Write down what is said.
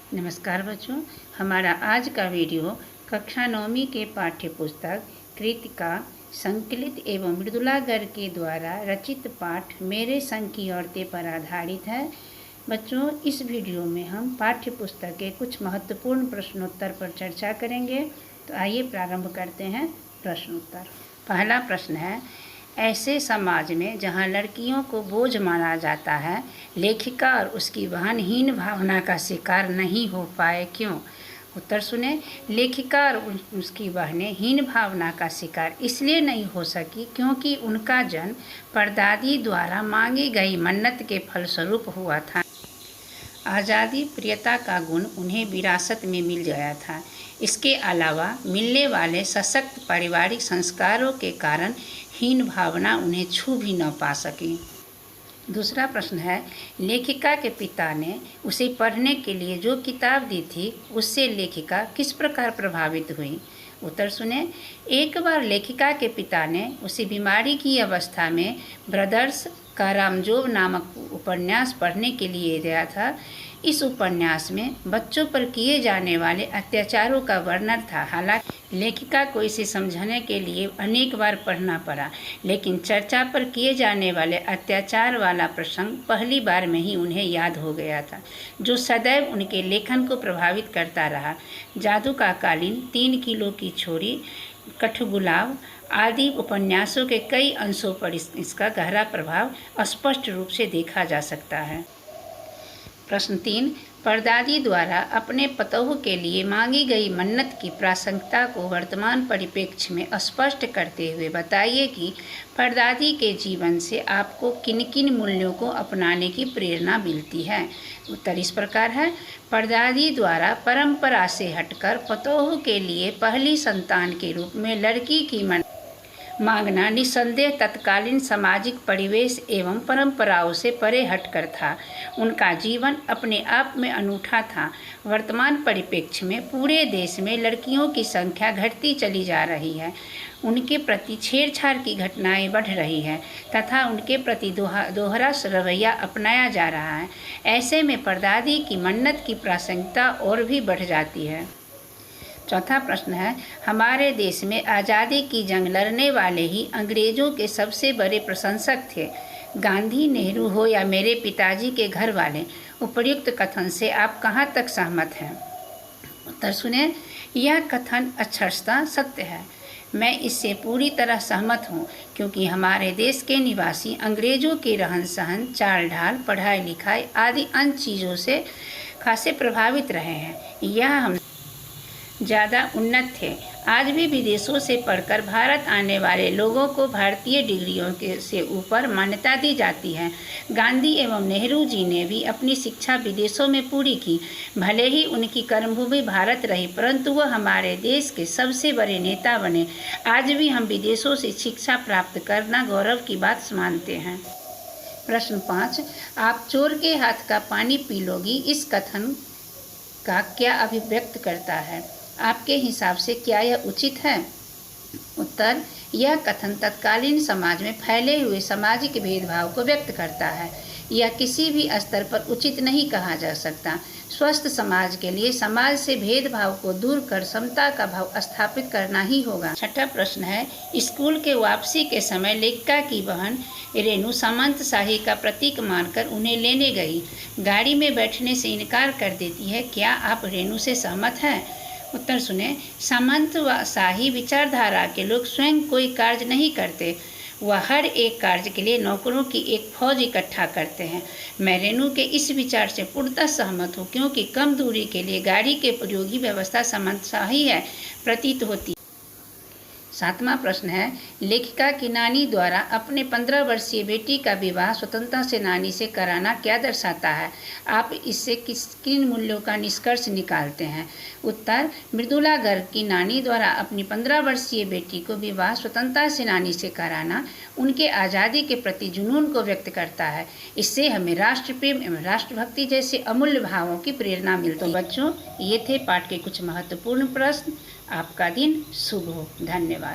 नमस्कार बच्चों, हमारा आज का वीडियो कक्षा 9वीं के पाठ्य पुस्तक कृतिका संकलित एवं मृदुला गर्ग के द्वारा रचित पाठ मेरे संग की औरतें पर आधारित है। बच्चों, इस वीडियो में हम पाठ्य पुस्तक के कुछ महत्वपूर्ण प्रश्नोत्तर पर चर्चा करेंगे। तो आइए प्रारंभ करते हैं प्रश्नोत्तर। पहला प्रश्न है, ऐसे समाज में जहां लड़कियों को बोझ माना जाता है, लेखिका और उसकी बहन हीन भावना का शिकार नहीं हो पाए, क्यों? उत्तर सुने। लेखिका और उसकी बहनें हीन भावना का शिकार इसलिए नहीं हो सकी क्योंकि उनका जन्म परदादी द्वारा मांगी गई मन्नत के फलस्वरूप हुआ था। आज़ादी प्रियता का गुण उन्हें विरासत में मिल गया था। इसके अलावा मिलने वाले सशक्त पारिवारिक संस्कारों के कारण हीन भावना उन्हें छू भी न पा सकी। दूसरा प्रश्न है, लेखिका के पिता ने उसे पढ़ने के लिए जो किताब दी थी उससे लेखिका किस प्रकार प्रभावित हुई? उत्तर सुने। एक बार लेखिका के पिता ने उसे बीमारी की अवस्था में ब्रदर्स कारामजोव नामक उपन्यास पढ़ने के लिए दिया था। इस उपन्यास में बच्चों पर किए जाने वाले अत्याचारों का वर्णन था। हालांकि लेखिका को इसे समझने के लिए अनेक बार पढ़ना पड़ा, लेकिन चर्चा पर किए जाने वाले अत्याचार वाला प्रसंग पहली बार में ही उन्हें याद हो गया था, जो सदैव उनके लेखन को प्रभावित करता रहा। जादू का कालीन, 3 किलो की छोरी, कठगुलाब आदि उपन्यासों के कई अंशों पर इसका गहरा प्रभाव स्पष्ट रूप से देखा जा सकता है। प्रश्न 3, परदादी द्वारा अपने पतोह के लिए मांगी गई मन्नत की प्रासंगिकता को वर्तमान परिप्रेक्ष्य में स्पष्ट करते हुए बताइए कि परदादी के जीवन से आपको किन किन मूल्यों को अपनाने की प्रेरणा मिलती है। उत्तर इस प्रकार है। परदादी द्वारा परंपरा से हटकर पतोह के लिए पहली संतान के रूप में लड़की की मांगना निस्संदेह तत्कालीन सामाजिक परिवेश एवं परंपराओं से परे हटकर था। उनका जीवन अपने आप में अनूठा था। वर्तमान परिप्रेक्ष्य में पूरे देश में लड़कियों की संख्या घटती चली जा रही है, उनके प्रति छेड़छाड़ की घटनाएं बढ़ रही हैं तथा उनके प्रति दोहरा रवैया अपनाया जा रहा है। ऐसे में परदादी की मन्नत की प्रासंगिकता और भी बढ़ जाती है। चौथा प्रश्न है, हमारे देश में आज़ादी की जंग लड़ने वाले ही अंग्रेजों के सबसे बड़े प्रशंसक थे। गांधी, नेहरू हो या मेरे पिताजी के घर वाले, उपर्युक्त कथन से आप कहाँ तक सहमत हैं? उत्तर सुने। यह कथन अक्षरशः सत्य है। मैं इससे पूरी तरह सहमत हूँ, क्योंकि हमारे देश के निवासी अंग्रेजों के रहन सहन, चाल ढाल, पढ़ाई लिखाई आदि अन्य चीज़ों से खासे प्रभावित रहे हैं। यह हम ज़्यादा उन्नत थे। आज भी विदेशों से पढ़कर भारत आने वाले लोगों को भारतीय डिग्रियों से ऊपर मान्यता दी जाती है। गांधी एवं नेहरू जी ने भी अपनी शिक्षा विदेशों में पूरी की। भले ही उनकी कर्मभूमि भारत रही, परंतु वह हमारे देश के सबसे बड़े नेता बने। आज भी हम विदेशों से शिक्षा प्राप्त करना गौरव की बात मानते हैं। प्रश्न 5, आप चोर के हाथ का पानी पी लोगी, इस कथन का क्या अभिव्यक्त करता है? आपके हिसाब से क्या यह उचित है? उत्तर, यह कथन तत्कालीन समाज में फैले हुए सामाजिक भेदभाव को व्यक्त करता है। यह किसी भी स्तर पर उचित नहीं कहा जा सकता। स्वस्थ समाज के लिए समाज से भेदभाव को दूर कर समता का भाव स्थापित करना ही होगा। छठा प्रश्न है, स्कूल के वापसी के समय लेखिका की बहन रेणु सामंत शाही का प्रतीक मानकर उन्हें लेने गई। गाड़ी में बैठने से इनकार कर देती है। क्या आप रेणु से सहमत हैं? उत्तर सुने। सामंत व शाही विचारधारा के लोग स्वयं कोई कार्य नहीं करते, वह हर एक कार्य के लिए नौकरों की एक फौज इकट्ठा करते हैं। मैं रेणु के इस विचार से पूर्णतः सहमत हूँ, क्योंकि कम दूरी के लिए गाड़ी के उपयोगी व्यवस्था सामंतशाही है प्रतीत होती। 7वां प्रश्न है, लेखिका की नानी द्वारा अपने 15 वर्षीय बेटी का विवाह स्वतंत्रता सेनानी से कराना क्या दर्शाता है? आप इससे किन मूल्यों का निष्कर्ष निकालते हैं? उत्तर, मृदुला गर्ग की नानी द्वारा अपनी 15 वर्षीय बेटी को विवाह स्वतंत्रता सेनानी से कराना उनके आज़ादी के प्रति जुनून को व्यक्त करता है। इससे हमें राष्ट्र प्रेम एवं राष्ट्रभक्ति जैसे अमूल्य भावों की प्रेरणा मिलती है। तो बच्चों, ये थे पाठ के कुछ महत्वपूर्ण प्रश्न। आपका दिन शुभ हो। धन्यवाद।